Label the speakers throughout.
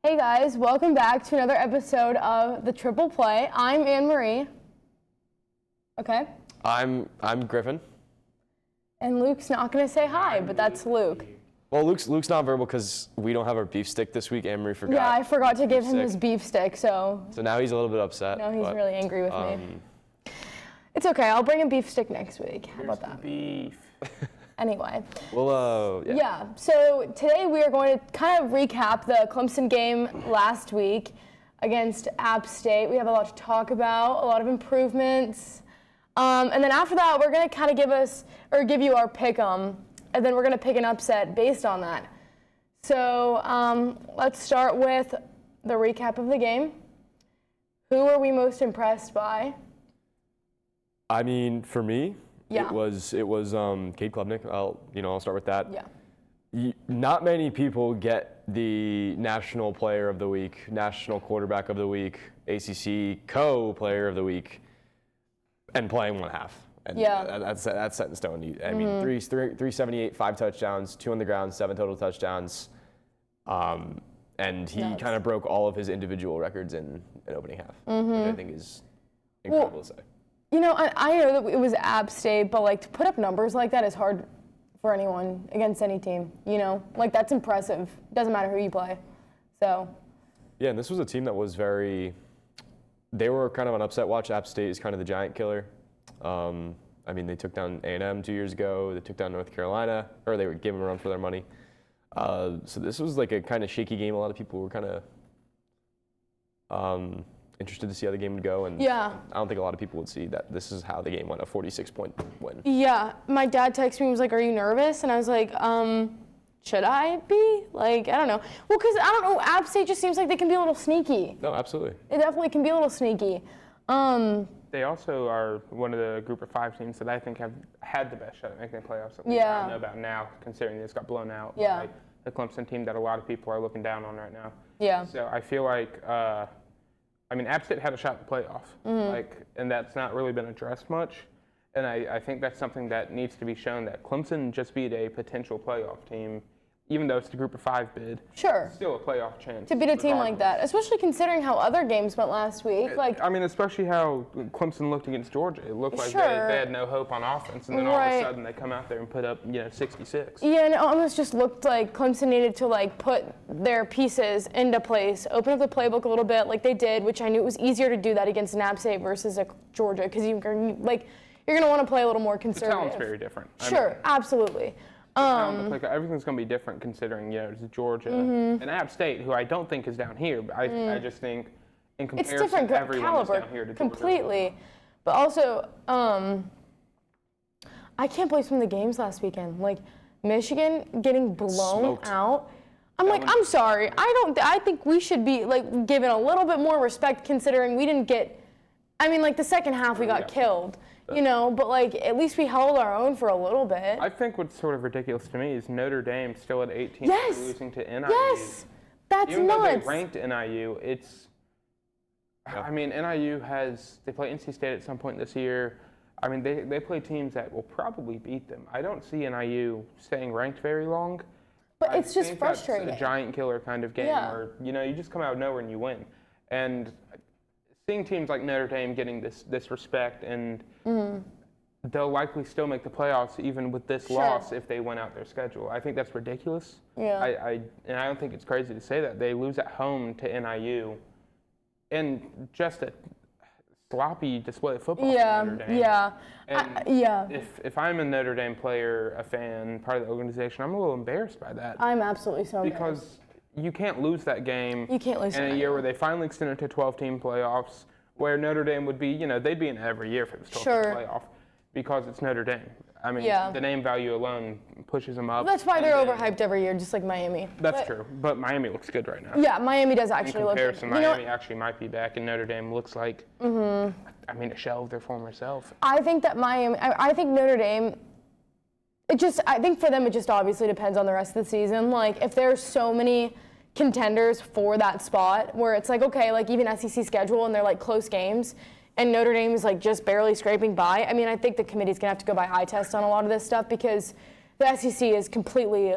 Speaker 1: Hey guys, welcome back to another episode of The Triple Play. I'm Anne-Marie. Okay.
Speaker 2: I'm Griffin.
Speaker 1: And Luke's not going to say hi, but that's Luke.
Speaker 2: Well, Luke's nonverbal because we don't have our beef stick this week. Anne-Marie forgot.
Speaker 1: Yeah, I forgot to give him his beef stick, so
Speaker 2: now he's a little bit upset.
Speaker 1: now he's really angry with me. It's okay, I'll bring a beef stick next week. How about that?
Speaker 3: Beef.
Speaker 1: Anyway.
Speaker 2: Well,
Speaker 1: Yeah, so today we are going to kind of recap the Clemson game last week against App State. We have a lot to talk about, a lot of improvements. And then after that, we're going to kind of give you our pick 'em, and then we're going to pick an upset based on that. So let's start with the recap of the game. Who were we most impressed by?
Speaker 2: I mean, for me,
Speaker 1: Yeah.
Speaker 2: it was Cade Klubnik. I'll start with that.
Speaker 1: Yeah.
Speaker 2: Not many people get the National Player of the Week, National Quarterback of the Week, ACC Co-Player of the Week, and playing one half. And
Speaker 1: Yeah.
Speaker 2: That's set in stone. I mean, 378, 5 touchdowns, 2 on the ground, 7 total touchdowns. And he kind of broke all of his individual records in an opening half, which I think is incredible to say.
Speaker 1: You know, I know that it was App State, but like to put up numbers like that is hard for anyone against any team. You know, like that's impressive. Doesn't matter who you play. So. Yeah,
Speaker 2: and this was a team that was they were kind of on upset watch. App State is kind of the giant killer. I mean, they took down A&M 2 years ago. They took down North Carolina, or they were giving them a run for their money. So this was like a kind of shaky game. A lot of people were kind of interested to see how the game would go, and I don't think a lot of people would see that this is how the game went, a 46-point win. Yeah,
Speaker 1: my dad texted me and was like, "Are you nervous?" And I was like, should I be? Like, I don't know. Well, because I don't know, App State just seems like they can be a little sneaky.
Speaker 2: No, absolutely.
Speaker 1: It definitely can be a little sneaky.
Speaker 3: They also are one of the group of 5 teams that I think have had the best shot at making the playoffs. At least
Speaker 1: Yeah.
Speaker 3: I don't know about now, considering they just got blown out
Speaker 1: Yeah.
Speaker 3: by the Clemson team that a lot of people are looking down on right now.
Speaker 1: Yeah.
Speaker 3: So I feel like, App State had a shot at the playoff, and that's not really been addressed much. And I think that's something that needs to be shown, that Clemson just beat a potential playoff team, even though it's the group of 5 bid.
Speaker 1: Sure.
Speaker 3: Still a playoff chance.
Speaker 1: To beat a team like that, especially considering how other games went last week. Like,
Speaker 3: I mean, especially how Clemson looked against Georgia. It looked like they had no hope on offense, and then all of a sudden they come out there and put up, 66.
Speaker 1: Yeah, and it almost just looked like Clemson needed to like put their pieces into place, open up the playbook a little bit, like they did, which I knew it was easier to do that against an App State versus a Georgia, because you're going to want to play a little more conservative.
Speaker 3: The talent's very different.
Speaker 1: Sure, absolutely.
Speaker 3: Everything's going to be different considering, it's Georgia and App State, who I don't think is down here, but I just think in comparison,
Speaker 1: it's different
Speaker 3: everyone is
Speaker 1: caliber
Speaker 3: down here to
Speaker 1: completely.
Speaker 3: Georgia.
Speaker 1: But also, I can't believe some of the games last weekend. Like Michigan getting blown out. I'm sorry. I think we should be like given a little bit more respect considering we didn't get. I mean, like the second half we got killed. But like at least we held our own for a little bit.
Speaker 3: I think what's sort of ridiculous to me is Notre Dame still at 18 losing to NIU.
Speaker 1: Yes, that's
Speaker 3: Even
Speaker 1: nuts.
Speaker 3: though they ranked NIU, I mean, NIU they play NC State at some point this year. I mean, they play teams that will probably beat them. I don't see NIU staying ranked very long.
Speaker 1: But it's just frustrating.
Speaker 3: It's a giant killer kind of game where, you just come out of nowhere and you win. And seeing teams like Notre Dame getting this respect, and they'll likely still make the playoffs even with this loss if they win out their schedule. I think that's ridiculous.
Speaker 1: Yeah.
Speaker 3: And I don't think it's crazy to say that. They lose at home to NIU and just a sloppy display of football from Notre Dame.
Speaker 1: Yeah.
Speaker 3: And if I'm a Notre Dame player, a fan, part of the organization, I'm a little embarrassed by that.
Speaker 1: I'm absolutely so embarrassed.
Speaker 3: Because you can't lose that game
Speaker 1: in
Speaker 3: a year where they finally extended to 12-team playoffs, where Notre Dame would be, they'd be in every year for this 12-team playoff because it's Notre Dame. I mean, the name value alone pushes them up.
Speaker 1: That's why they're overhyped every year, just like Miami.
Speaker 3: That's true, but Miami looks good right now.
Speaker 1: Yeah, Miami does actually look good.
Speaker 3: In comparison, Miami actually might be back, and Notre Dame looks like, a shell of their former self.
Speaker 1: I think that I think Notre Dame, I think for them it just obviously depends on the rest of the season. Like, if there's so many contenders for that spot where it's like, okay, like even SEC schedule and they're like close games, and Notre Dame is like just barely scraping by. I mean, I think the committee's gonna have to go by eye test on a lot of this stuff because the SEC is completely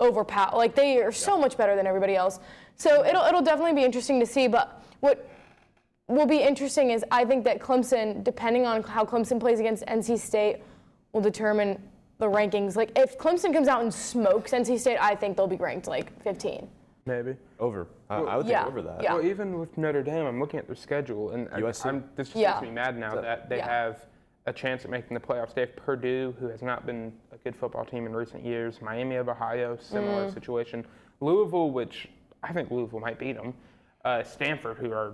Speaker 1: overpower. Like they are so much better than everybody else. So it'll definitely be interesting to see. But what will be interesting is I think that Clemson, depending on how Clemson plays against NC State, will determine the rankings. Like if Clemson comes out and smokes NC State, I think they'll be ranked like 15.
Speaker 3: Maybe.
Speaker 2: Over. I would think over that.
Speaker 1: Yeah.
Speaker 3: Well, even with Notre Dame, I'm looking at their schedule, and this just makes me mad now that they have a chance at making the playoffs. They have Purdue, who has not been a good football team in recent years. Miami of Ohio, similar situation. Louisville, which I think Louisville might beat them. Stanford, who are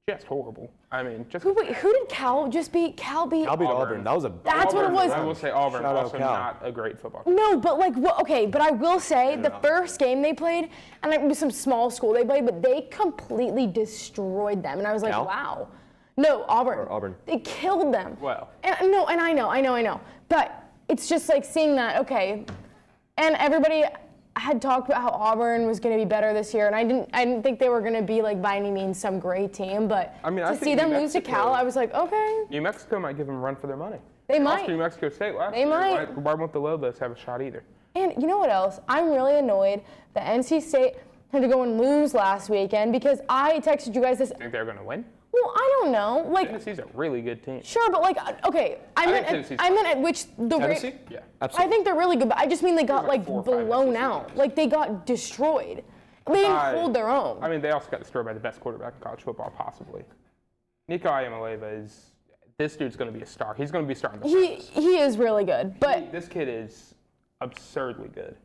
Speaker 3: just horrible. I mean, just.
Speaker 1: Who did Cal just beat? Cal beat
Speaker 2: Auburn. That was
Speaker 1: That's what it was.
Speaker 3: I will say Auburn
Speaker 2: Shout out
Speaker 3: also
Speaker 2: Cal.
Speaker 3: not a great football team.
Speaker 1: No, but but I will say the first game they played, and it was some small school they played, but they completely destroyed them, and I was like,
Speaker 2: Cal?
Speaker 1: wow. No, Auburn.
Speaker 2: Or Auburn.
Speaker 1: They killed them.
Speaker 3: Well.
Speaker 1: And I know. But it's just like seeing that, okay, and everybody had talked about how Auburn was going to be better this year, and I didn't think they were going to be like by any means some great team, but
Speaker 3: I
Speaker 1: to see them lose to Cal, I was like, okay.
Speaker 3: New Mexico might give them a run for their money.
Speaker 1: They might.
Speaker 3: Lost to New Mexico State last
Speaker 1: They
Speaker 3: year.
Speaker 1: might.
Speaker 3: Why won't the Lobos have a shot either?
Speaker 1: And you know what else? I'm really annoyed that NC State had to go and lose last weekend because I texted you guys this.
Speaker 3: Think they're going to win?
Speaker 1: Well, I don't know. Like,
Speaker 3: Tennessee's a really good team.
Speaker 1: sure, but like, okay, I meant at which the
Speaker 2: Tennessee?
Speaker 1: rate.
Speaker 3: Yeah.
Speaker 1: I think they're really good, but I just mean they got
Speaker 3: like
Speaker 1: like
Speaker 3: 4 or 5
Speaker 1: blown
Speaker 3: SEC
Speaker 1: out.
Speaker 3: teams.
Speaker 1: Like they got destroyed. They didn't hold their own.
Speaker 3: I mean, they also got destroyed by the best quarterback in college football, possibly. Nico Iamaleava this dude's going to be a star. He's going to be starting the
Speaker 1: He is really good, but
Speaker 3: This kid is absurdly good.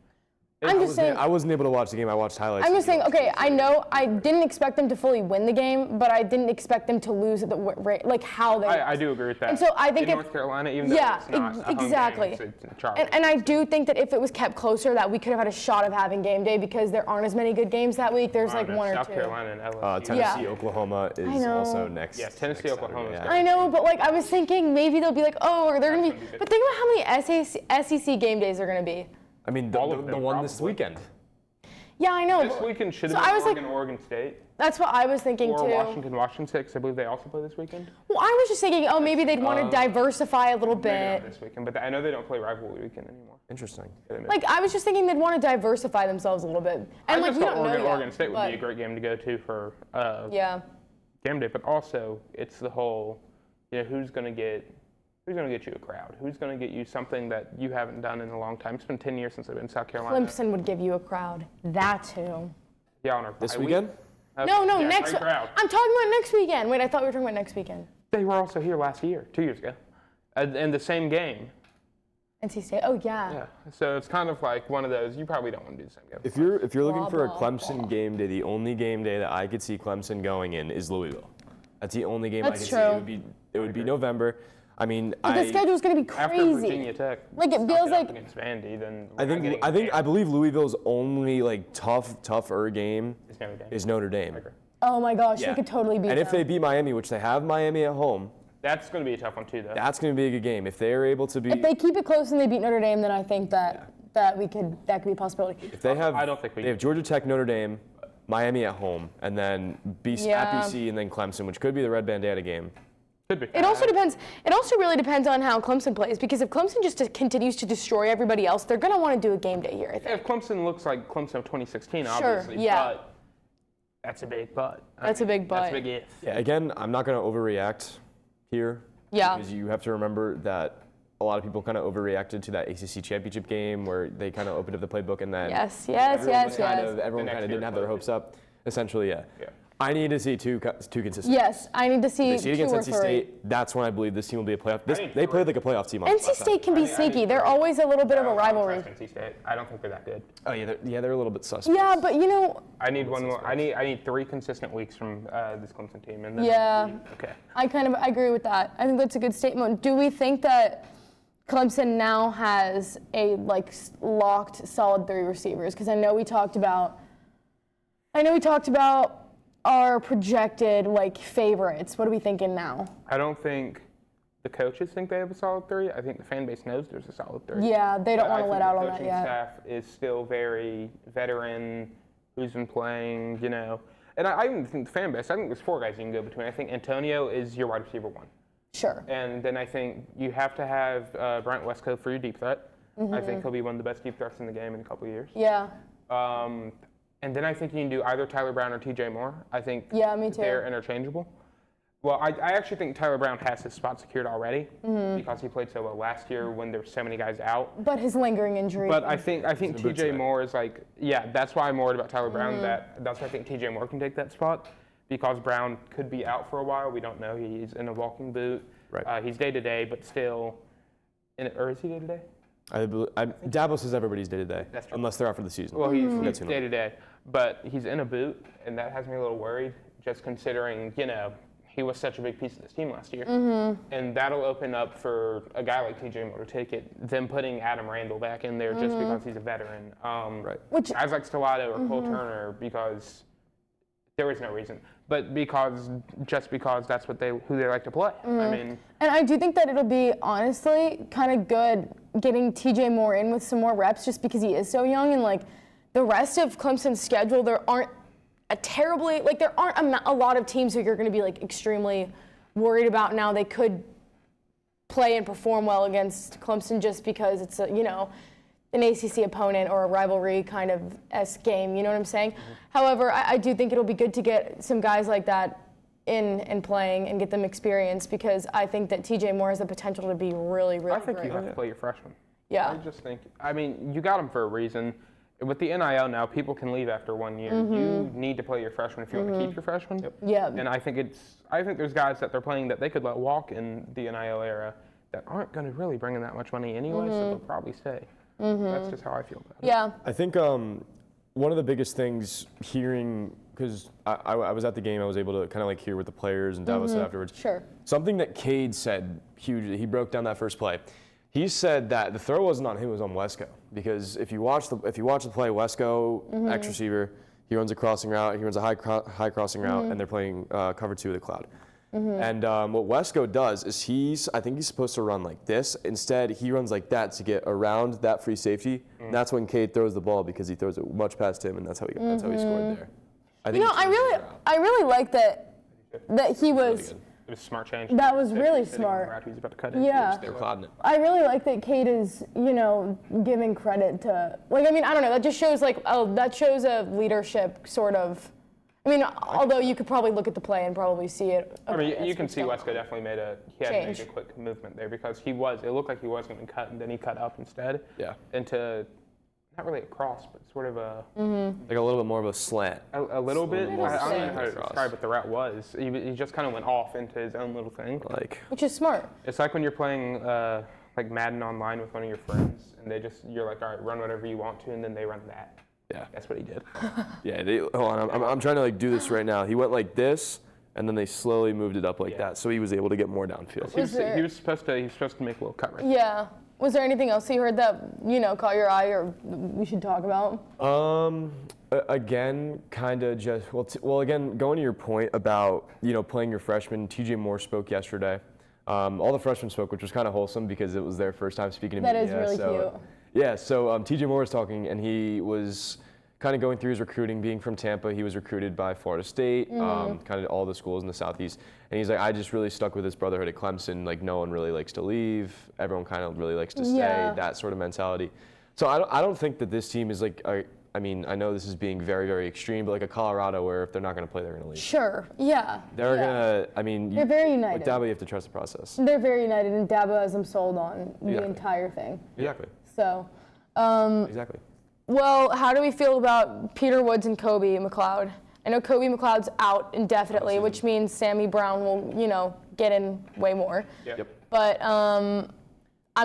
Speaker 1: I'm just saying.
Speaker 2: I wasn't able to watch the game. I watched highlights.
Speaker 1: I'm just saying, okay, I know I didn't expect them to fully win the game, but I didn't expect them to lose at the rate, like how they.
Speaker 3: I do agree with that.
Speaker 1: And so I think
Speaker 3: in North Carolina, even though it's not a home
Speaker 1: exactly.
Speaker 3: game, it's in Charlotte.
Speaker 1: And I do think that if it was kept closer, that we could have had a shot of having game day because there aren't as many good games that week. There's like one or
Speaker 3: South
Speaker 1: two.
Speaker 3: Carolina and LSU.
Speaker 2: Tennessee, Oklahoma is
Speaker 1: know.
Speaker 2: also next.
Speaker 3: Yeah, Tennessee,
Speaker 2: next
Speaker 3: Oklahoma is
Speaker 2: Saturday,
Speaker 3: good.
Speaker 1: I know, but like I was thinking maybe they'll be like, oh, or they're gonna be. But think about how many SEC game days are gonna be.
Speaker 2: I mean,
Speaker 3: All of
Speaker 2: the
Speaker 3: them,
Speaker 2: one this
Speaker 3: probably.
Speaker 2: weekend.
Speaker 1: Yeah, I know.
Speaker 3: This weekend should
Speaker 1: So
Speaker 3: have
Speaker 1: I
Speaker 3: been
Speaker 1: was like-
Speaker 3: Oregon State.
Speaker 1: That's what I was thinking
Speaker 3: Or
Speaker 1: too.
Speaker 3: Washington State, because I believe they also play this weekend.
Speaker 1: Well, I was just thinking, oh, maybe they'd want to diversify a little
Speaker 3: Maybe
Speaker 1: bit.
Speaker 3: not this weekend, but I know they don't play rivalry weekend anymore.
Speaker 2: Interesting.
Speaker 1: Like I was just thinking they'd want to diversify themselves a little bit.
Speaker 3: I
Speaker 1: And like
Speaker 3: just
Speaker 1: we
Speaker 3: thought
Speaker 1: don't know yet.
Speaker 3: Oregon State would
Speaker 1: but-
Speaker 3: be a great game to go to for
Speaker 1: Yeah.
Speaker 3: game day, but also it's the whole, who's going to get you a crowd? Who's going to get you something that you haven't done in a long time? It's been 10 years since I've been in South Carolina.
Speaker 1: Clemson would give you a crowd. That too.
Speaker 3: Yeah, on our
Speaker 2: This
Speaker 3: bye week.
Speaker 2: weekend?
Speaker 1: No,
Speaker 3: Yeah,
Speaker 1: next.
Speaker 3: great crowd.
Speaker 1: I'm talking about next weekend. Wait, I thought we were talking about next weekend.
Speaker 3: They were also here last year, 2 years ago, in the same game.
Speaker 1: NC State. Oh yeah.
Speaker 3: Yeah, so it's kind of like one of those. You probably don't want to do the same game.
Speaker 2: If you're looking for a
Speaker 1: Blah,
Speaker 2: Clemson game day, the only game day that I could see Clemson going in is Louisville. That's the only game I
Speaker 1: That's
Speaker 2: could
Speaker 1: true.
Speaker 2: see. It would be November. I mean,
Speaker 1: But the schedule's gonna be
Speaker 3: After
Speaker 1: crazy.
Speaker 3: Virginia Tech,
Speaker 1: Like, it
Speaker 3: snuck
Speaker 1: feels
Speaker 3: up
Speaker 1: like-
Speaker 3: against Vandy, then
Speaker 2: I believe Louisville's only like tougher game
Speaker 3: It's Notre Dame.
Speaker 2: is Notre Dame.
Speaker 3: Okay.
Speaker 1: Oh my gosh,
Speaker 2: Yeah.
Speaker 1: they could totally beat
Speaker 2: And if
Speaker 1: them.
Speaker 2: they beat Miami, which they have Miami at home,
Speaker 3: That's going to be a tough one too, though.
Speaker 2: that's going to be a good game. If they're able to beat,
Speaker 1: If they keep it close and they beat Notre Dame, then I think that could be a possibility.
Speaker 2: if they have,
Speaker 3: I don't think
Speaker 2: they have Georgia Tech, Notre Dame, Miami at home, and then
Speaker 1: Yeah.
Speaker 2: at BC, and then Clemson, which could be the Red Bandana game.
Speaker 3: Could be.
Speaker 1: It also depends. It also really depends on how Clemson plays because if Clemson just continues to destroy everybody else, they're gonna want to do a game day here. I think.
Speaker 3: If Clemson looks like Clemson of 2016,
Speaker 1: Sure,
Speaker 3: obviously,
Speaker 1: yeah.
Speaker 3: but that's a big but.
Speaker 1: That's a big but.
Speaker 3: That's a big if.
Speaker 2: Yeah, again, I'm not going to overreact here.
Speaker 1: Yeah.
Speaker 2: Because you have to remember that a lot of people kind of overreacted to that ACC championship game where they kind of opened up the playbook and then
Speaker 1: Yes.
Speaker 2: everyone
Speaker 3: next
Speaker 2: kind of
Speaker 3: year
Speaker 2: didn't have their
Speaker 3: playbook.
Speaker 2: hopes up. Essentially, yeah.
Speaker 3: Yeah.
Speaker 2: I need to see two consistent.
Speaker 1: Yes, I need to see
Speaker 2: They see it
Speaker 1: two
Speaker 2: against
Speaker 1: or
Speaker 2: NC
Speaker 1: three.
Speaker 2: State. That's when I believe this team will be a playoff.
Speaker 3: need
Speaker 2: They
Speaker 3: three.
Speaker 2: played like a playoff team.
Speaker 1: NC State can be sneaky. They're always a little bit of a rivalry.
Speaker 3: NC State. I don't think they're that good.
Speaker 2: Oh yeah, they're a little bit suspect.
Speaker 1: Yeah, but you know,
Speaker 3: I need one more. I need 3 consistent weeks from this Clemson team, and then
Speaker 1: Yeah.
Speaker 3: Okay.
Speaker 1: I agree with that. I think that's a good statement. Do we think that Clemson now has a locked solid 3 receivers? Because I know we talked about our projected favorites. What are we thinking now?
Speaker 3: I don't think the coaches think they have a solid 3. I think the fan base knows there's a solid 3.
Speaker 1: Yeah, they don't
Speaker 3: But
Speaker 1: want
Speaker 3: I
Speaker 1: to let
Speaker 3: think
Speaker 1: out
Speaker 3: the
Speaker 1: on that
Speaker 3: coaching
Speaker 1: yet.
Speaker 3: staff is still very veteran, who's been playing, And I even think the fan base, I think there's 4 guys you can go between. I think Antonio is your wide receiver 1.
Speaker 1: Sure.
Speaker 3: And then I think you have to have Bryant Westcott for your deep threat. I think he'll be one of the best deep threats in the game in a couple of years.
Speaker 1: Yeah.
Speaker 3: And then I think you can do either Tyler Brown or TJ Moore. I think
Speaker 1: me too.
Speaker 3: they're interchangeable. Well, I actually think Tyler Brown has his spot secured already because he played so well last year when there were so many guys out.
Speaker 1: But his lingering injury.
Speaker 3: But I think TJ Moore is like, that's why I'm worried about Tyler Brown. That's why I think TJ Moore can take that spot because Brown could be out for a while. We don't know. He's in a walking boot.
Speaker 2: Right.
Speaker 3: He's day-to-day, but still, or is he day-to-day?
Speaker 2: Dabo says everybody's day-to-day, unless they're out for the season.
Speaker 3: Well, he's day-to-day, but he's in a boot, and that has me a little worried, just considering, he was such a big piece of this team last year. And that'll open up for a guy like TJ Moore to take it, them putting Adam Randall back in there just because he's a veteran.
Speaker 2: Which
Speaker 3: guys like Stellato or Cole Turner, because there is no reason, but just because that's who they like to play. I mean,
Speaker 1: and I do think that it'll be honestly kind of good getting TJ Moore in with some more reps, just because he is so young, and like the rest of Clemson's schedule, there aren't a lot of teams who you're going to be like extremely worried about now. They could play and perform well against Clemson just because it's an ACC opponent or a rivalry kind of esque game. You know what I'm saying? However, I do think it'll be good to get some guys like that in and playing and get them experience, because I think that TJ Moore has the potential to be really, really
Speaker 3: I think
Speaker 1: great.
Speaker 3: you have to play your freshman.
Speaker 1: Yeah.
Speaker 3: I just think, you got him for a reason. With the NIL now, people can leave after 1 year. You need to play your freshman if you want to keep your freshman.
Speaker 1: Yeah.
Speaker 3: And I think there's guys that they're playing that they could let walk in the NIL era that aren't going to really bring in that much money anyway, so they'll probably stay. That's just how I feel about it.
Speaker 1: Yeah.
Speaker 2: I think one of the biggest things hearing, because I was at the game, I was able to kind of like hear what the players and Davos said afterwards.
Speaker 1: Sure.
Speaker 2: Something that Cade said hugely, he broke down that first play. He said that the throw wasn't on him, it was on Wesco. Because if you watch the play, Wesco, X receiver, he runs a crossing route, he runs a high crossing route, and they're playing cover 2 of the cloud. And what Wesco does is I think he's supposed to run like this. Instead, he runs like that to get around that free safety. And that's when Cade throws the ball, because he throws it much past him, and that's how he scored there. I
Speaker 1: really like that he was.
Speaker 3: It was a smart change.
Speaker 1: That was really smart.
Speaker 3: He was about to cut in.
Speaker 1: Yeah.
Speaker 2: They were clouding it.
Speaker 1: I really like that Cade is, giving credit to, I don't know, that just shows that shows a leadership sort of. Although you could probably look at the play and probably see it.
Speaker 3: You can see Wesco definitely made a quick movement there, because it looked like he was going to cut, and then he cut up instead.
Speaker 2: Yeah.
Speaker 3: Into not really a cross, but sort of a
Speaker 2: like a little bit more of a slant.
Speaker 3: A little bit. I don't know how to
Speaker 2: Cross.
Speaker 3: describe what the route was. He just kind of went off into his own little thing.
Speaker 1: Which is smart.
Speaker 3: It's like when you're playing like Madden online with one of your friends, and you're like, all right, run whatever you want to, and then they run that.
Speaker 2: Yeah.
Speaker 3: That's what he did.
Speaker 2: Yeah. Hold on. I'm trying to do this right now. He went like this, and then they slowly moved it up like that, so he was able to get more downfield.
Speaker 3: He was supposed to make a little cut right there.
Speaker 1: Yeah. Was there anything else you heard that, caught your eye or we should talk about?
Speaker 2: Again, kind of just, again, going to your point about, playing your freshman, TJ Moore spoke yesterday. All the freshmen spoke, which was kind of wholesome because it was their first time speaking to me.
Speaker 1: That is really cute.
Speaker 2: Yeah, so TJ Moore was talking, and he was kind of going through his recruiting. Being from Tampa, he was recruited by Florida State, kind of all the schools in the Southeast. And he's like, I just really stuck with this brotherhood at Clemson. Like, no one really likes to leave. Everyone kind of really likes to stay, that sort of mentality. So I don't think that this team is like, I know this is being very, very extreme, but like a Colorado where if they're not going to play, they're going to leave.
Speaker 1: Sure, yeah.
Speaker 2: They're going to,
Speaker 1: they're very united.
Speaker 2: With Dabo, you have to trust the process.
Speaker 1: They're very united, and Dabo has them sold on the entire thing.
Speaker 2: Exactly.
Speaker 1: So.
Speaker 2: Exactly.
Speaker 1: Well, how do we feel about Peter Woods and Kobe McLeod? I know Kobe McLeod's out indefinitely, which means Sammy Brown will, get in way more.
Speaker 3: Yep.
Speaker 1: But I'm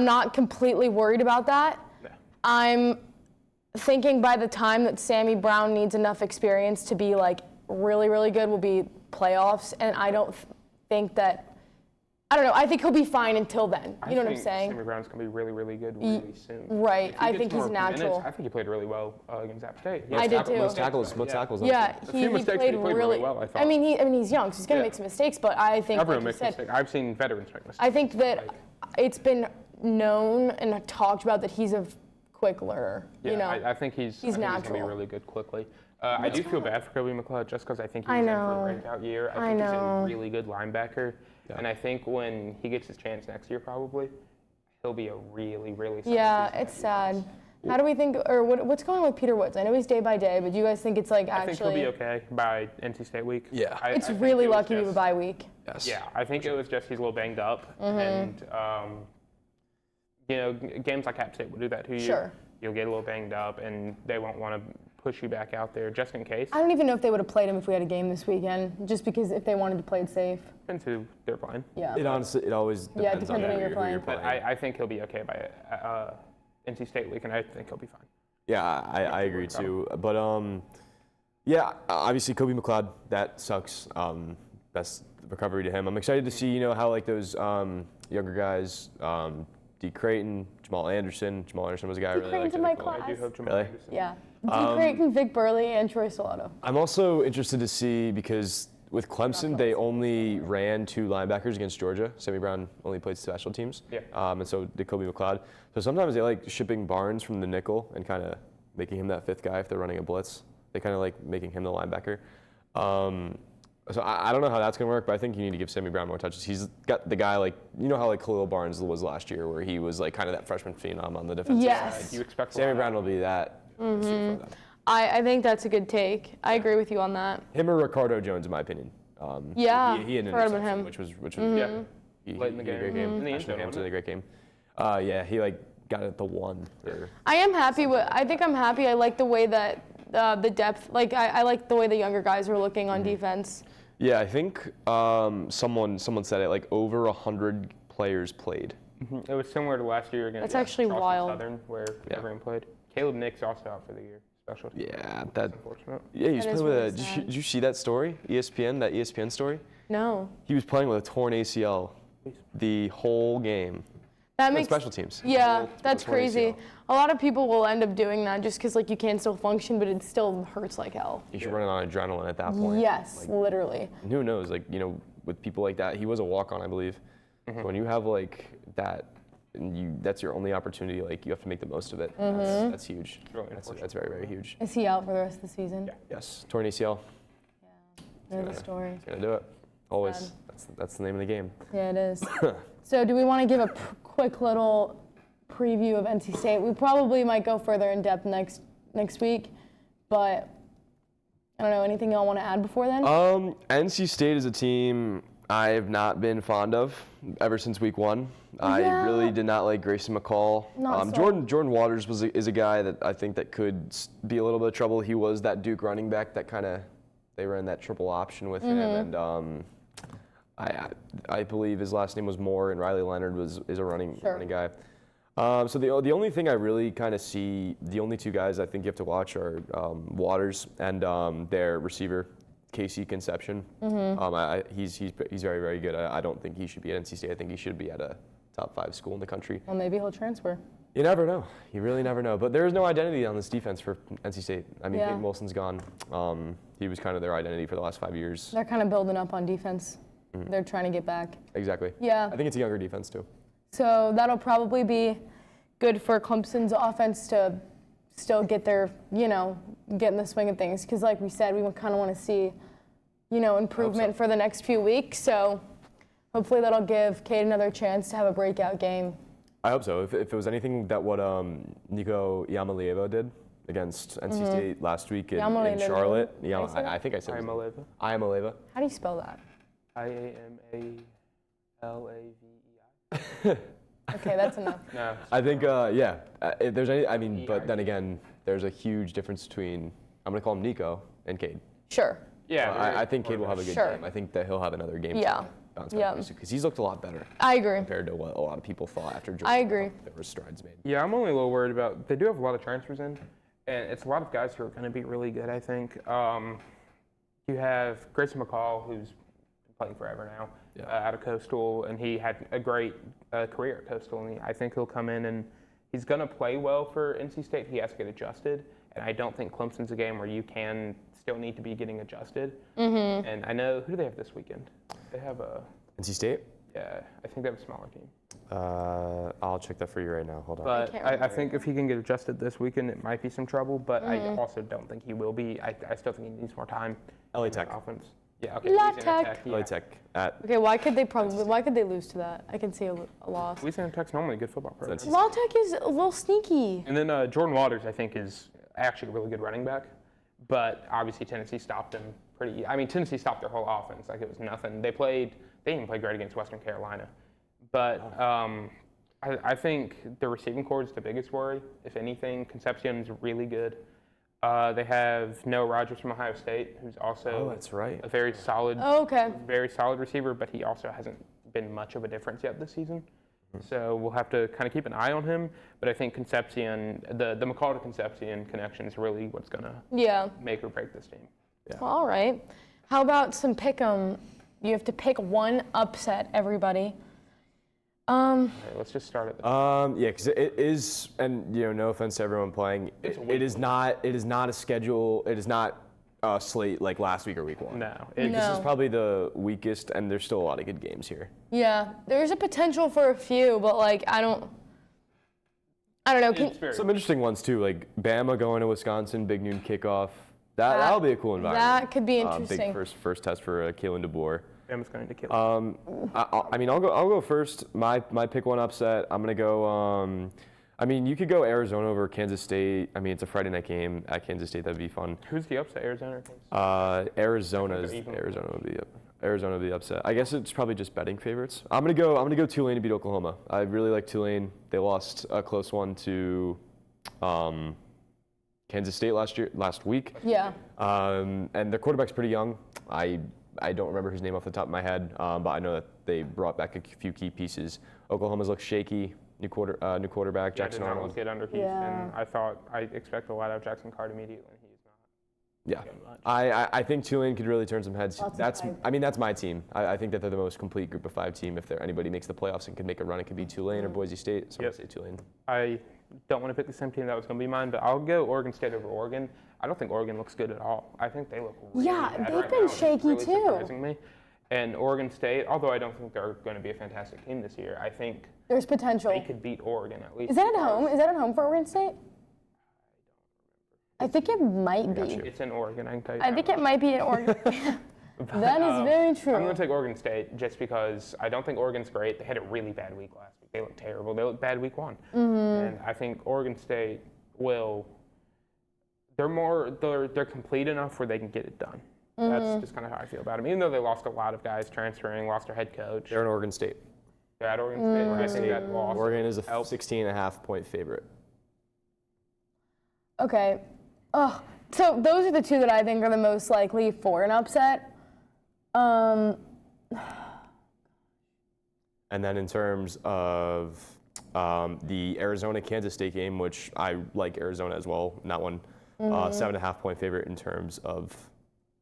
Speaker 1: not completely worried about that.
Speaker 3: No.
Speaker 1: I'm thinking by the time that Sammy Brown needs enough experience to be like really, really good will be playoffs, and I don't think that. I don't know. I think he'll be fine until then. You know what I'm saying?
Speaker 3: Sammy Brown's going to be really, really good really soon.
Speaker 1: Right. I think he's natural.
Speaker 3: I think he played really well against App State.
Speaker 1: I did too.
Speaker 2: Most tackles.
Speaker 1: Yeah, he played really
Speaker 3: well, I thought.
Speaker 1: He's young, so he's going to make some mistakes, but I think,
Speaker 3: everyone makes mistakes. I've seen veterans make mistakes.
Speaker 1: I think that it's been known and talked about that he's a quick learner.
Speaker 3: Yeah, I think he's natural. He's going to be really good quickly. I do feel bad for Kobe McLeod just because I think he's in for a breakout year. I think he's a really good linebacker. Yeah. And I think when he gets his chance next year, probably, he'll be a really, really sad
Speaker 1: Yeah,
Speaker 3: season
Speaker 1: it's
Speaker 3: if he
Speaker 1: sad.
Speaker 3: does.
Speaker 1: How do we think, or what's going on with Peter Woods? I know he's day by day, but do you guys think it's like
Speaker 3: I think
Speaker 1: actually?
Speaker 3: he'll be okay by NC State week.
Speaker 2: Yeah.
Speaker 1: It's
Speaker 3: I think
Speaker 1: really
Speaker 3: it was
Speaker 1: lucky we have a
Speaker 3: just-
Speaker 1: bye week.
Speaker 2: Yes.
Speaker 3: Yeah, I think it was just he's a little banged up, and games like App State will do that to you.
Speaker 1: Sure.
Speaker 3: You'll get a little banged up, and they won't want to push you back out there just in case.
Speaker 1: I don't even know if they would have played him if we had a game this weekend, just because if they wanted to play it safe.
Speaker 3: Depends who they're playing.
Speaker 1: Yeah.
Speaker 2: It always
Speaker 1: Yeah, it
Speaker 2: depends
Speaker 1: depends
Speaker 2: on
Speaker 1: on
Speaker 2: who
Speaker 1: who you're playing.
Speaker 3: But I think he'll be okay by NC State week, and I think he'll be fine.
Speaker 2: Yeah, I agree too. But yeah, obviously Kobe McLeod, that sucks. Best recovery to him. I'm excited to see how like those younger guys, D. Creighton, Jamal Anderson. Jamal Anderson was a guy I really
Speaker 1: Creighton's
Speaker 2: liked.
Speaker 1: in my
Speaker 2: I think.
Speaker 1: class.
Speaker 3: I do hope Jamal
Speaker 2: Really?
Speaker 3: Anderson.
Speaker 1: Yeah. D. Creighton, Vic Burley, and Troy Stellato.
Speaker 2: I'm also interested to see because with Clemson they only ran 2 linebackers against Georgia. Sammy Brown only played special teams.
Speaker 3: Yeah.
Speaker 2: And so did Kobe McLeod. So sometimes they like shipping Barnes from the nickel and kind of making him that 5th guy if they're running a blitz. They kind of like making him the linebacker. So I don't know how that's going to work, but I think you need to give Sammy Brown more touches. He's got the guy like, how like Khalil Barnes was last year where he was like kind of that freshman phenom on the defensive
Speaker 1: Yes.
Speaker 2: side.
Speaker 3: You expect a
Speaker 2: Sammy
Speaker 3: lot
Speaker 2: Brown
Speaker 3: out
Speaker 2: will be that.
Speaker 1: I think that's a good take. I agree with you on that.
Speaker 2: Him or Ricardo Jones, in my opinion.
Speaker 1: Yeah,
Speaker 2: he had an
Speaker 1: forgot about
Speaker 2: interception,
Speaker 1: him.
Speaker 2: which was
Speaker 3: Yeah.
Speaker 2: he
Speaker 3: Late in the
Speaker 2: he had a
Speaker 3: game.
Speaker 2: great game.
Speaker 3: In the end
Speaker 2: Ashton
Speaker 3: zone,
Speaker 2: Hamilton
Speaker 3: wasn't
Speaker 2: had a great game. Yeah, he like got it at the 1.
Speaker 1: I am happy with. I think I'm happy. I like the way that the depth. Like I like the way the younger guys are looking on defense.
Speaker 2: Yeah, I think someone said it like over 100 players played.
Speaker 3: It was similar to last year against
Speaker 1: That's actually
Speaker 3: Charleston
Speaker 1: wild.
Speaker 3: Southern, where
Speaker 2: Yeah.
Speaker 3: everyone played. Caleb Nick's also out for the year. Special team.
Speaker 2: Yeah,
Speaker 3: That's
Speaker 2: that.
Speaker 3: unfortunate.
Speaker 2: Yeah, he was
Speaker 1: That is
Speaker 2: playing with
Speaker 1: really
Speaker 2: a.
Speaker 1: sad.
Speaker 2: Did you see that story? That ESPN story.
Speaker 1: No,
Speaker 2: He was playing with a torn ACL the whole game.
Speaker 1: that
Speaker 2: On
Speaker 1: makes.
Speaker 2: special teams.
Speaker 1: Yeah, that's
Speaker 2: torn
Speaker 1: crazy.
Speaker 2: ACL.
Speaker 1: A lot of people will end up doing that just because like you can still function, but it still hurts like hell.
Speaker 2: You should run it on adrenaline at that point.
Speaker 1: Yes, literally.
Speaker 2: And who knows? Like with people like that, he was a walk-on, I believe. So when you have like that, and that's your only opportunity. Like you have to make the most of it. That's huge.
Speaker 3: Really
Speaker 2: That's very, very huge.
Speaker 1: Is he out for the rest of the season?
Speaker 2: Yes, torn ACL.
Speaker 1: There's the story.
Speaker 2: He's gonna do it. Always.
Speaker 1: Sad.
Speaker 2: That's the name of the game.
Speaker 1: Yeah, it is. So do we want to give a quick little preview of NC State? We probably might go further in depth next week, but I don't know. Anything y'all want to add before then?
Speaker 2: NC State is a team I have not been fond of ever since week 1. I really did not like Grayson McCall.
Speaker 1: Not so.
Speaker 2: Jordan Waters is a guy that I think that could be a little bit of trouble. He was that Duke running back that kind of they ran that triple option with him, and I believe his last name was Moore, and Riley Leonard is a running guy. So the only thing I really kind of see, the only 2 guys I think you have to watch are Waters and their receiver, Casey Conception. He's very, very good. I don't think he should be at NC State. I think he should be at a top 5 school in the country.
Speaker 1: Well, maybe he'll transfer.
Speaker 2: You never know. You really never know. But there is no identity on this defense for NC State. I mean,
Speaker 1: Yeah.
Speaker 2: Peyton Wilson's gone. He was kind of their identity for the last 5 years.
Speaker 1: They're kind of building up on defense. They're trying to get back.
Speaker 2: Exactly.
Speaker 1: Yeah.
Speaker 2: I think it's a younger defense too.
Speaker 1: So that'll probably be good for Clemson's offense to still get their, get in the swing of things. Because like we said, we kind of want to see, improvement for the next few weeks. So hopefully that'll give Cade another chance to have a breakout game.
Speaker 2: I hope so. If it was anything that what Nico Iamaleava did against NC State last week in Charlotte. I think I said
Speaker 3: Iamaleava.
Speaker 2: Iamaleava.
Speaker 1: How do you spell that?
Speaker 3: Iamaleavei.
Speaker 1: Okay, that's enough.
Speaker 3: No.
Speaker 2: I think, if there's any, I mean, but then again, there's a huge difference between, I'm going to call him Nico and Cade.
Speaker 1: Sure.
Speaker 3: Yeah.
Speaker 2: I think Cade will have a good
Speaker 1: Sure.
Speaker 2: game. I think that he'll have another game.
Speaker 1: Yeah.
Speaker 2: Because he's looked a lot better
Speaker 1: I agree.
Speaker 2: compared to what a lot of people thought after Georgia.
Speaker 1: I agree.
Speaker 2: There were strides made.
Speaker 3: Yeah, I'm only a little worried about. They do have a lot of transfers in, and it's a lot of guys who are going to be really good. I think you have Grayson McCall, who's been playing forever now, out of Coastal, and he had a great career at Coastal. And I think he'll come in and he's going to play well for NC State. He has to get adjusted, and I don't think Clemson's a game where you can still need to be getting adjusted. And I know who do they have this weekend? They have a
Speaker 2: NC State?
Speaker 3: Yeah, I think they have a smaller team.
Speaker 2: I'll check that for you right now. Hold on.
Speaker 3: But I think if he can get adjusted this weekend, it might be some trouble. But I also don't think he will be. I still think he needs more time.
Speaker 2: LA Tech.
Speaker 3: Offense. Yeah, okay.
Speaker 1: La
Speaker 3: Louisiana
Speaker 1: Tech.
Speaker 3: Yeah.
Speaker 2: LA Tech at
Speaker 1: Okay, why could they lose to that? I can see a loss.
Speaker 3: Louisiana Tech's normally a good football program.
Speaker 1: La Tech is a little sneaky.
Speaker 3: And then Jordan Waters, I think, is actually a really good running back. But obviously Tennessee stopped him Tennessee stopped their whole offense like it was nothing. They didn't even play great against Western Carolina. But I think the receiving corps is the biggest worry. If anything, Concepcion's really good. They have Noah Rogers from Ohio State, who's also
Speaker 2: that's right.
Speaker 3: a very solid, very solid receiver, but he also hasn't been much of a difference yet this season. So we'll have to kind of keep an eye on him. But I think Concepcion, the McCall to Concepcion connection is really what's going to make or break this team.
Speaker 2: Yeah.
Speaker 1: Well, all right. How about some pick 'em? You have to pick one upset, everybody.
Speaker 3: Okay, let's just start at the
Speaker 2: Yeah, because it is, and no offense to everyone playing, it is not a schedule. It is not a slate like last week or week 1.
Speaker 3: No.
Speaker 2: This is probably the weakest, and there's still a lot of good games here.
Speaker 1: Yeah, there's a potential for a few, but I don't know.
Speaker 2: Some interesting ones too, like Bama going to Wisconsin, big noon kickoff. That'll be a cool environment.
Speaker 1: That could be interesting.
Speaker 2: Big first test for Kalen DeBoer.
Speaker 3: Bama's going to kill.
Speaker 2: I'll go first. My pick 1 upset. I'm gonna go. You could go Arizona over Kansas State. It's a Friday night game at Kansas State. That'd be fun.
Speaker 3: Who's the upset, Arizona or Kansas State?
Speaker 2: Arizona would be the upset. I guess it's probably just betting favorites. I'm gonna go Tulane to beat Oklahoma. I really like Tulane. They lost a close one to Kansas State last week.
Speaker 1: Yeah.
Speaker 2: And their quarterback's pretty young. I don't remember his name off the top of my head, but I know that they brought back a few key pieces. Oklahoma's look shaky. New quarterback, Jackson
Speaker 3: Arnold.
Speaker 2: Arnold.
Speaker 3: Look good under Houston. I expect a lot out of Jackson Card immediately. He's not.
Speaker 2: Yeah. I think Tulane could really turn some heads.
Speaker 1: That's
Speaker 2: my team. I think that they're the most complete group of 5 team. If anybody makes the playoffs and can make a run, it could be Tulane or Boise State. So I'm gonna say Tulane.
Speaker 3: I don't want to pick the same team that was going to be mine, but I'll go Oregon State over Oregon. I don't think Oregon looks good at all. I think they look really bad
Speaker 1: they've
Speaker 3: right
Speaker 1: been
Speaker 3: now.
Speaker 1: shaky
Speaker 3: it's really
Speaker 1: too.
Speaker 3: Surprising me. And Oregon State, although I don't think they're going to be a fantastic team this year, I think
Speaker 1: There's potential.
Speaker 3: they could beat Oregon at least.
Speaker 1: Is that at home? Is that at home for Oregon State? I think it might be.
Speaker 3: It's in Oregon, I can tell you.
Speaker 1: I think it might be in Oregon. That is very true.
Speaker 3: I'm going to take Oregon State just because I don't think Oregon's great. They had a really bad week last week. They looked terrible. They looked bad week 1. And I think Oregon State will. They're complete enough where they can get it done. That's just kind of how I feel about them. Even though they lost a lot of guys transferring, lost their head coach.
Speaker 2: They're in Oregon State.
Speaker 3: They're at Oregon State. I think that loss.
Speaker 2: Oregon is a 16.5 point favorite.
Speaker 1: Okay. So those are the 2 that I think are the most likely for an upset.
Speaker 2: And then in terms of the Arizona-Kansas State game, which I like Arizona as well, not one, 7.5 point favorite in terms of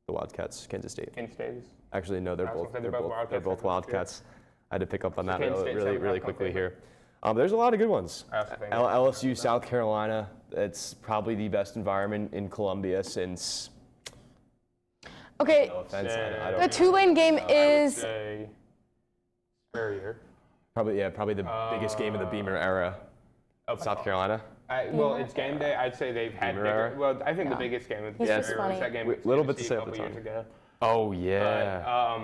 Speaker 2: the Wildcats, Kansas State.
Speaker 3: Kansas State is.
Speaker 2: Actually, no, they're both Wildcats. I had to pick up on that really quickly here. There's a lot of good ones. LSU, South Carolina. It's probably the best environment in Columbia since.
Speaker 1: Okay.
Speaker 2: No offense,
Speaker 1: The Tulane game is.
Speaker 3: Spurrier.
Speaker 2: Probably the biggest game of the Beamer era. South Carolina.
Speaker 3: It's game day. I'd say they've had bigger. Well, I think the biggest game of the
Speaker 1: It's
Speaker 3: year was that game.
Speaker 2: A little bit to say
Speaker 3: a
Speaker 2: at the
Speaker 3: couple
Speaker 2: time.
Speaker 3: years ago.
Speaker 2: Oh yeah.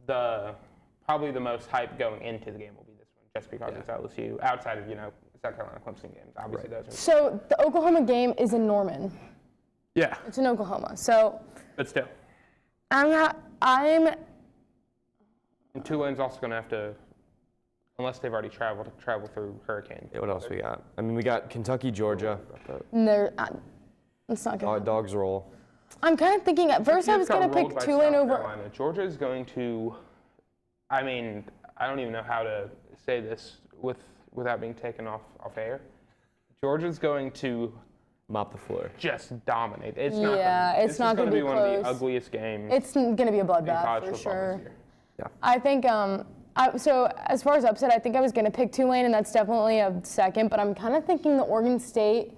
Speaker 3: But probably the most hype going into the game will be this one, just because it's LSU. Outside of South Carolina Clemson games, obviously those are.
Speaker 1: So the Oklahoma game is in Norman.
Speaker 3: Yeah.
Speaker 1: It's in Oklahoma. So.
Speaker 3: But still.
Speaker 1: I'm.
Speaker 3: And Tulane's also going to have to, unless they've already travel through Hurricane.
Speaker 2: Yeah, what else we got? We got Kentucky, Georgia.
Speaker 1: It's not good.
Speaker 2: Dogs roll.
Speaker 1: I'm kind of thinking at first I was going to pick Tulane over.
Speaker 3: Georgia is going to. I don't even know how to say this without being taken off air. Georgia's going to
Speaker 2: mop the floor.
Speaker 3: Just dominate. It's
Speaker 1: not going to be
Speaker 3: one of the ugliest games.
Speaker 1: It's going to be a bloodbath for sure.
Speaker 2: Yeah.
Speaker 1: I think. So as far as upset, I think I was going to pick Tulane, and that's definitely a second. But I'm kind of thinking the Oregon State.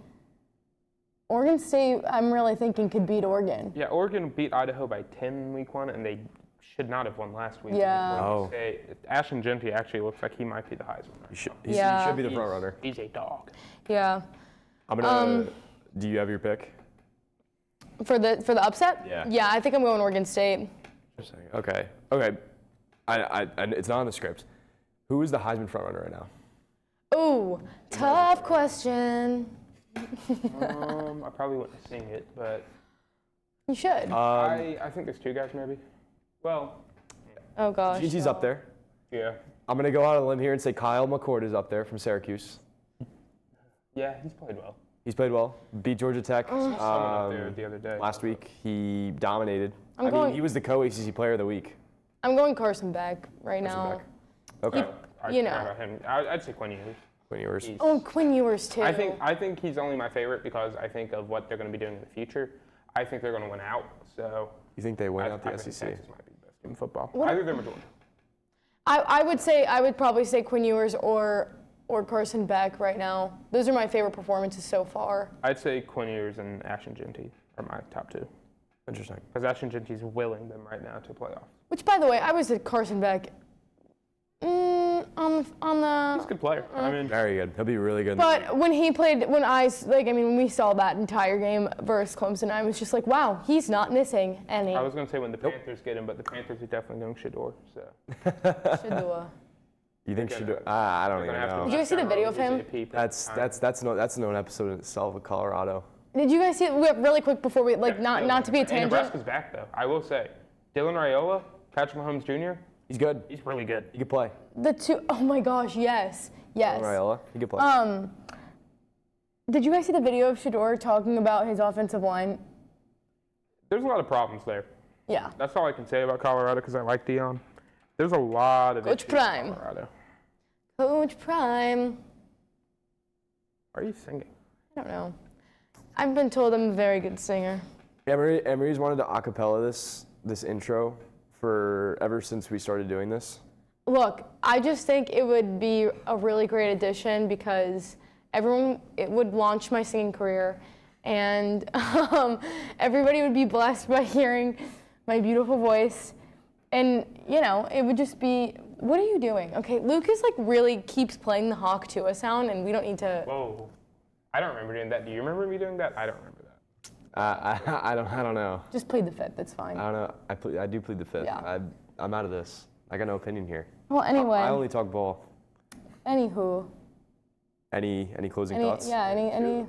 Speaker 1: I'm really thinking could beat Oregon.
Speaker 3: Yeah, Oregon beat Idaho by 10 week 1, and they should not have won last week.
Speaker 1: Yeah.
Speaker 3: Ashton Genty actually looks like he might be the Heisman.
Speaker 2: He should be the front runner.
Speaker 3: He's a dog.
Speaker 1: Yeah.
Speaker 2: I'm gonna. Do you have your pick?
Speaker 1: For the upset?
Speaker 2: Yeah.
Speaker 1: Yeah, I think I'm going Oregon State.
Speaker 2: Interesting. Okay. It's not on the script. Who is the Heisman frontrunner right now?
Speaker 1: Ooh, tough question.
Speaker 3: I probably wouldn't sing it, but
Speaker 1: You should.
Speaker 3: I think there's 2 guys maybe. Well,
Speaker 1: Oh gosh.
Speaker 2: He's up there.
Speaker 3: yeah.
Speaker 2: I'm gonna go out on a limb here and say Kyle McCord is up there from Syracuse.
Speaker 3: Yeah, he's played well.
Speaker 2: He's played well. Beat Georgia Tech
Speaker 3: Someone up there the other day.
Speaker 2: last week. He dominated. I
Speaker 1: going-
Speaker 2: mean, he was the co-ACC Player of the Week.
Speaker 1: I'm going Carson Beck right now.
Speaker 2: Okay.
Speaker 1: You know.
Speaker 3: About him. I'd say Quinn Ewers.
Speaker 2: Quinn Ewers.
Speaker 1: Oh, Quinn Ewers too.
Speaker 3: I think he's only my favorite because I think of what they're going to be doing in the future. I think they're going to win out. So
Speaker 2: You think they win out the
Speaker 3: I think
Speaker 2: SEC?
Speaker 3: Texas might be the best team in football.
Speaker 1: What-
Speaker 3: Either them or Georgia.
Speaker 1: I would probably say Quinn Ewers or Carson Beck right now. Those are my favorite performances so far.
Speaker 3: I'd say Quinn Ewers and Ashton Genty are my top 2.
Speaker 2: Interesting.
Speaker 3: Because Ashton Genty's willing them right now to playoffs.
Speaker 1: Which, by the way, I was at Carson Beck on
Speaker 3: He's
Speaker 1: the.
Speaker 3: a good player. I mean,
Speaker 2: Very good. He'll be really good.
Speaker 1: But when he played, when we saw that entire game versus Clemson, I was just like, wow, he's not missing any.
Speaker 3: I was going to say when the Panthers get him, but the Panthers are definitely going Shador. So
Speaker 1: Shadua.
Speaker 2: You think
Speaker 3: They're
Speaker 2: should?
Speaker 3: gonna-
Speaker 2: I don't
Speaker 3: they're
Speaker 2: even
Speaker 3: gonna have to
Speaker 2: know.
Speaker 1: Did you guys see the video of him?
Speaker 3: AP
Speaker 2: That's an episode in itself of Colorado.
Speaker 1: Did you guys see it really quick before we not to be a
Speaker 3: And
Speaker 1: tangent?
Speaker 3: Nebraska's back though. I will say, Dylan Raiola, Patrick Mahomes Jr.
Speaker 2: He's good.
Speaker 3: He's really good.
Speaker 2: He could play.
Speaker 1: The two, oh my gosh, yes.
Speaker 2: Raiola. He could play.
Speaker 1: Did you guys see the video of Shador talking about his offensive line?
Speaker 3: There's a lot of problems there.
Speaker 1: Yeah.
Speaker 3: That's all I can say about Colorado because I like Deion. There's a lot of
Speaker 1: Coach
Speaker 3: issues
Speaker 1: Prime.
Speaker 3: in Colorado.
Speaker 1: Coach Prime.
Speaker 3: Why are you singing?
Speaker 1: I don't know. I've been told I'm a very good singer.
Speaker 2: Emery's wanted to acapella this intro for ever since we started doing this.
Speaker 1: Look, I just think it would be a really great addition because it would launch my singing career, and everybody would be blessed by hearing my beautiful voice, and it would just be. What are you doing? Okay, Lucas really keeps playing the Hawk Tua sound, and we don't need to.
Speaker 3: Whoa. I don't remember doing that. Do you remember me doing that? I don't remember that.
Speaker 2: I don't know.
Speaker 1: Just plead the fifth. It's fine.
Speaker 2: I don't know. I do plead the fifth.
Speaker 1: Yeah.
Speaker 2: I'm out of this. I got no opinion here.
Speaker 1: Well, anyway.
Speaker 2: I only talk ball.
Speaker 1: Anywho.
Speaker 2: Any closing thoughts?
Speaker 1: Yeah. Any.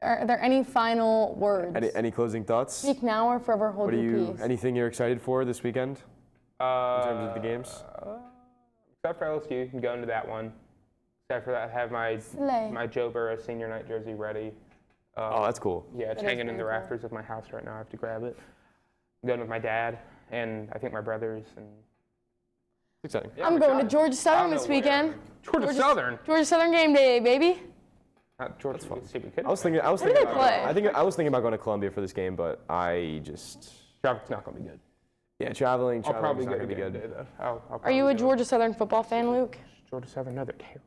Speaker 1: Are there any final words?
Speaker 2: Any closing thoughts?
Speaker 1: Speak now or forever hold your peace.
Speaker 2: Anything you're excited for this weekend in terms of the games?
Speaker 3: Except for LSU, you can go into that one. Except for that, I have my Joe Burrow senior night jersey ready.
Speaker 2: Oh, that's cool.
Speaker 3: Yeah, it's
Speaker 1: That is
Speaker 3: hanging in the
Speaker 1: very cool.
Speaker 3: rafters of my house right now. I have to grab it. I'm going with my dad and I think my brothers and.
Speaker 2: Exciting.
Speaker 3: Yeah,
Speaker 1: I'm going to
Speaker 3: excited.
Speaker 1: Georgia
Speaker 3: I
Speaker 1: Southern
Speaker 3: don't
Speaker 1: this
Speaker 3: know
Speaker 1: weekend.
Speaker 3: where. Georgia Southern.
Speaker 1: Georgia Southern game day, baby.
Speaker 3: Not Georgia.
Speaker 2: That's fun.
Speaker 3: Stupid kid.
Speaker 2: I was thinking
Speaker 1: do they
Speaker 2: about
Speaker 1: play?
Speaker 2: I was thinking about going to Columbia for this game, but I just
Speaker 3: Traffic's not going to be good.
Speaker 2: traveling.
Speaker 3: I'll probably
Speaker 2: not
Speaker 3: go
Speaker 2: gonna be
Speaker 3: game
Speaker 2: good.
Speaker 3: day, though. I'll
Speaker 1: Are
Speaker 3: probably
Speaker 1: you a
Speaker 3: go.
Speaker 1: Georgia Southern football fan, Luke?
Speaker 3: Georgia Southern? No, they're terrible.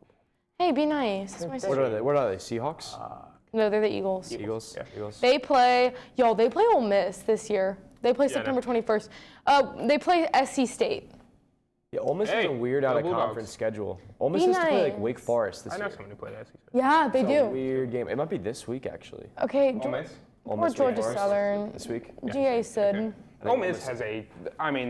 Speaker 1: Hey, be nice. That's my
Speaker 2: What
Speaker 1: sister.
Speaker 2: are they? What are they? Seahawks?
Speaker 1: No, they're the Eagles.
Speaker 2: Eagles.
Speaker 3: Yeah.
Speaker 2: Eagles.
Speaker 1: They play Ole Miss this year. They play
Speaker 3: Yeah,
Speaker 1: September 21st. They play SC State.
Speaker 2: Yeah, Ole Miss is
Speaker 3: Hey,
Speaker 2: a weird
Speaker 3: go
Speaker 2: out of
Speaker 3: Bulldogs.
Speaker 2: conference schedule. Ole Miss
Speaker 1: Be
Speaker 2: used to play like
Speaker 1: nice.
Speaker 2: Wake Forest this
Speaker 3: I know
Speaker 2: year.
Speaker 3: someone who played SEC.
Speaker 1: Yeah, they
Speaker 2: It's a
Speaker 1: do.
Speaker 2: weird game. It might be this week actually.
Speaker 1: Okay,
Speaker 3: Ole Miss?
Speaker 2: Ole
Speaker 1: or
Speaker 2: Miss, Wake
Speaker 1: Georgia
Speaker 2: Forest
Speaker 1: Southern.
Speaker 2: this week.
Speaker 1: GA said.
Speaker 2: I think
Speaker 3: Ole Miss has they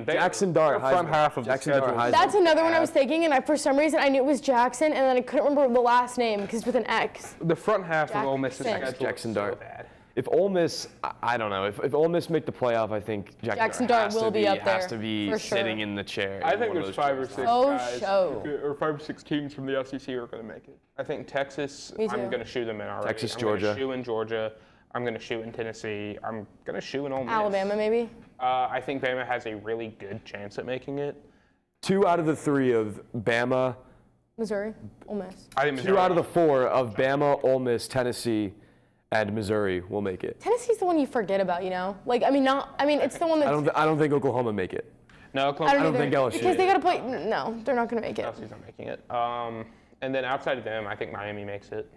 Speaker 2: Jackson Dart,
Speaker 3: the front
Speaker 2: Heisman.
Speaker 3: half of
Speaker 2: Jackson
Speaker 3: the
Speaker 2: Dart,
Speaker 3: schedule.
Speaker 2: Heisman.
Speaker 1: That's another one I was thinking, and for some reason I knew it was Jackson, and then I couldn't remember the last name because it's with an X.
Speaker 3: The front half of Ole Miss's
Speaker 1: Jackson.
Speaker 3: schedule
Speaker 2: Jackson
Speaker 3: is so
Speaker 2: Dart.
Speaker 3: bad.
Speaker 2: If Ole Miss, I don't know. If Ole Miss make the playoff, I think
Speaker 1: Jackson Dart
Speaker 2: has
Speaker 1: will
Speaker 2: to
Speaker 1: be up
Speaker 2: Has
Speaker 1: there,
Speaker 2: to be
Speaker 1: for sure.
Speaker 2: sitting in the chair.
Speaker 3: I
Speaker 2: in
Speaker 3: think
Speaker 2: one of
Speaker 3: there's
Speaker 2: those
Speaker 3: 5 or
Speaker 2: chairs.
Speaker 3: 6
Speaker 1: Oh,
Speaker 3: guys,
Speaker 1: show.
Speaker 3: or 5 or 6 teams from the SEC are going to make it. I think Texas.
Speaker 1: Me too.
Speaker 3: I'm going to shoe them in already.
Speaker 2: Texas,
Speaker 3: I'm
Speaker 2: Georgia.
Speaker 3: going to shoe in Georgia. I'm going to shoe in Tennessee. I'm going to shoe in Ole Miss.
Speaker 1: Alabama, maybe.
Speaker 3: I think Bama has a really good chance at making it.
Speaker 2: 2 out of the 3 of Bama.
Speaker 1: Missouri, Ole Miss.
Speaker 3: I think
Speaker 2: 2 out of the 4 of Bama, Ole Miss, Tennessee, and Missouri will make it.
Speaker 1: Tennessee's the one you forget about, it's the one that's.
Speaker 2: I don't think Oklahoma make it.
Speaker 3: No,
Speaker 1: I
Speaker 3: Clemson.
Speaker 1: don't
Speaker 2: think
Speaker 1: either,
Speaker 2: LSU.
Speaker 1: because they gotta play. No, they're not gonna make it.
Speaker 3: LSU's not making it. And then outside of them, I think Miami makes it.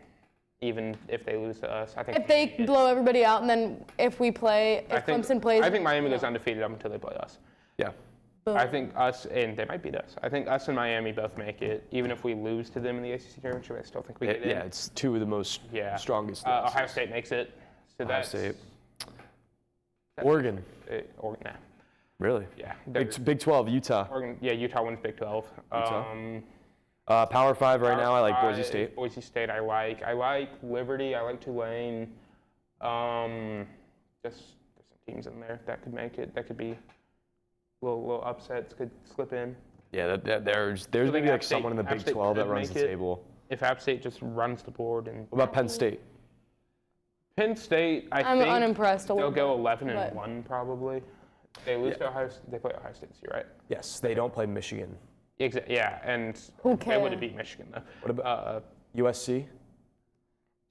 Speaker 3: Even if they lose to us, I think.
Speaker 1: If they blow everybody out, and then if Clemson plays.
Speaker 3: I think Miami goes undefeated up until they play us.
Speaker 2: Yeah.
Speaker 1: Boom.
Speaker 3: I think us, and they might beat us. I think us and Miami both make it. Even if we lose to them in the ACC championship, I still think we get in.
Speaker 2: Yeah, it's 2 of the most strongest.
Speaker 3: Ohio State makes it. So
Speaker 2: Ohio
Speaker 3: that's
Speaker 2: State. Oregon.
Speaker 3: Oregon, nah.
Speaker 2: Really?
Speaker 3: Yeah.
Speaker 2: Big 12, Utah.
Speaker 3: Oregon, yeah, Utah wins Big 12.
Speaker 2: Power 5 right now, I like
Speaker 3: Power
Speaker 2: Boise
Speaker 3: Five,
Speaker 2: State.
Speaker 3: Boise State, I like. I like Liberty. I like Tulane. Just there's some teams in there that could make it. That could be little upsets could slip in.
Speaker 2: Yeah, there's going to be like someone in the Big 12 that runs the table.
Speaker 3: If App State just runs the board and.
Speaker 2: What about Penn State?
Speaker 3: Penn State,
Speaker 1: I'm
Speaker 3: think
Speaker 1: unimpressed.
Speaker 3: they'll go 11-1 probably. They lose to Ohio. They play Ohio State this year, right?
Speaker 2: Yes, they don't play Michigan.
Speaker 3: Yeah, and
Speaker 1: Who
Speaker 3: they would
Speaker 1: cares?
Speaker 3: have beat Michigan though.
Speaker 2: What about USC?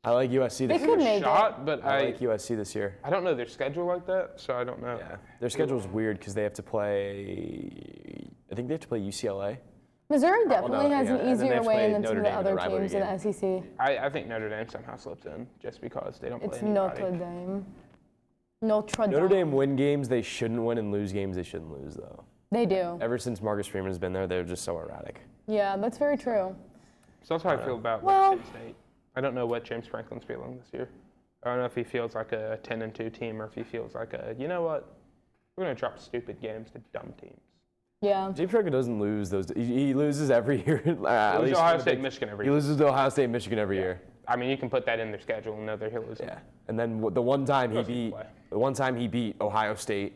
Speaker 2: I like USC
Speaker 1: They
Speaker 2: this
Speaker 1: could
Speaker 2: year.
Speaker 1: make it.
Speaker 3: But
Speaker 2: I like USC this year.
Speaker 3: I don't know their schedule like that, so I don't know.
Speaker 2: Yeah, their schedule's weird because they have to play. I think they have to play UCLA.
Speaker 1: Missouri definitely has
Speaker 2: yeah,
Speaker 1: an
Speaker 2: and then they
Speaker 1: easier
Speaker 2: have to
Speaker 1: way
Speaker 2: play
Speaker 1: than some
Speaker 2: Notre
Speaker 1: of the
Speaker 2: Dame in the
Speaker 1: other
Speaker 2: rivalry
Speaker 1: teams in the SEC.
Speaker 3: I think Notre Dame somehow slips in just because they don't play
Speaker 1: It's
Speaker 3: anybody.
Speaker 1: Notre Dame. Notre Dame.
Speaker 2: Notre Dame win games they shouldn't win and lose games they shouldn't lose though.
Speaker 1: They do.
Speaker 2: Ever since Marcus Freeman has been there, they're just so erratic.
Speaker 1: Yeah, that's very true.
Speaker 3: So that's how I feel about
Speaker 1: Well-
Speaker 3: Penn State. I don't know what James Franklin's feeling this year. I don't know if he feels like a 10-2 team or if he feels like you know what, we're going to drop stupid games to dumb teams.
Speaker 1: Yeah.
Speaker 2: James Franklin doesn't lose those. He loses every year. At
Speaker 3: He
Speaker 2: least
Speaker 3: loses Ohio
Speaker 2: for the
Speaker 3: State,
Speaker 2: big-
Speaker 3: Michigan every
Speaker 2: He
Speaker 3: year.
Speaker 2: loses to Ohio State, Michigan every year.
Speaker 3: I mean, you can put that in their schedule and know that he'll lose.
Speaker 2: Yeah, and then the one time he
Speaker 3: Doesn't
Speaker 2: beat,
Speaker 3: play.
Speaker 2: the one time he beat Ohio State,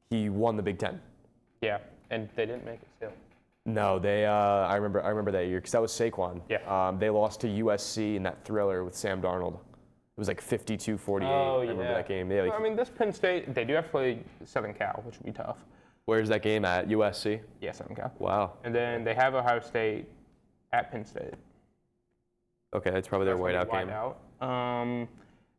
Speaker 2: he won the Big Ten.
Speaker 3: Yeah, and they didn't make it still.
Speaker 2: No, they. I remember that year because that was Saquon.
Speaker 3: Yeah.
Speaker 2: They lost to USC in that thriller with Sam Darnold. It was like 52-48.
Speaker 3: Oh,
Speaker 2: I remember
Speaker 3: yeah.
Speaker 2: that game. Yeah, like,
Speaker 3: I mean, this Penn State, they do have to play Southern Cal, which would be tough.
Speaker 2: where's that game at? USC.
Speaker 3: Yeah, Southern Cal.
Speaker 2: Wow.
Speaker 3: And then they have Ohio State at Penn State.
Speaker 2: Okay, that's probably their
Speaker 3: That's gonna
Speaker 2: whiteout
Speaker 3: be
Speaker 2: game.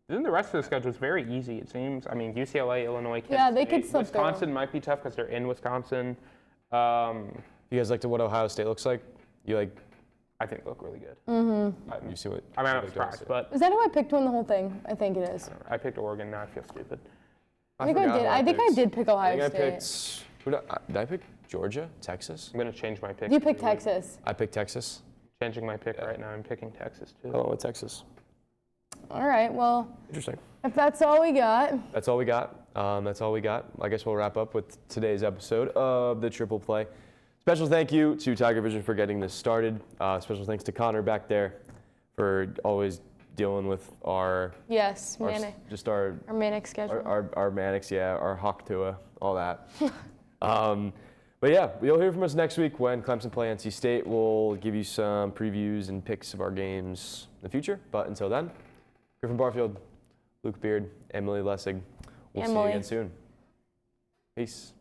Speaker 3: Then the rest of the schedule is very easy, it seems. I mean, UCLA, Illinois, Kansas
Speaker 1: Yeah, they
Speaker 3: State.
Speaker 1: could slip through.
Speaker 3: Wisconsin might be tough because they're in Wisconsin.
Speaker 2: You guys like to what Ohio State looks like? You like?
Speaker 3: I think they look really good.
Speaker 2: You see what?
Speaker 3: I mean, I'm not
Speaker 2: like
Speaker 3: surprised,
Speaker 2: State?
Speaker 3: but
Speaker 1: Is that who I picked to win the whole thing? I think it is.
Speaker 3: I picked Oregon. Now I feel stupid.
Speaker 1: I think I
Speaker 2: forgot
Speaker 1: did.
Speaker 2: who
Speaker 1: I think I
Speaker 2: picked.
Speaker 1: did pick
Speaker 2: I
Speaker 1: Ohio
Speaker 2: think I
Speaker 1: State.
Speaker 2: picked. Did I pick Georgia? Texas?
Speaker 3: I'm going to change my pick.
Speaker 1: You picked Texas.
Speaker 2: I picked Texas.
Speaker 3: Changing my pick right now. I'm picking Texas, too.
Speaker 2: Oh, with Texas.
Speaker 1: All right. Well,
Speaker 2: Interesting.
Speaker 1: if that's all we got.
Speaker 2: That's all we got. That's all we got. I guess we'll wrap up with today's episode of the Triple Play. Special thank you to Tigervision for getting this started. Special thanks to Connor back there for always dealing with our
Speaker 1: Yes,
Speaker 2: our
Speaker 1: manic schedule.
Speaker 2: our Mannix, yeah, our Hawktua, all that. But yeah, you'll hear from us next week when Clemson play NC State. We'll give you some previews and picks of our games in the future. But until then, Griffin Barfield, Luke Beard, Emily Lessig. We'll see you again soon. Peace.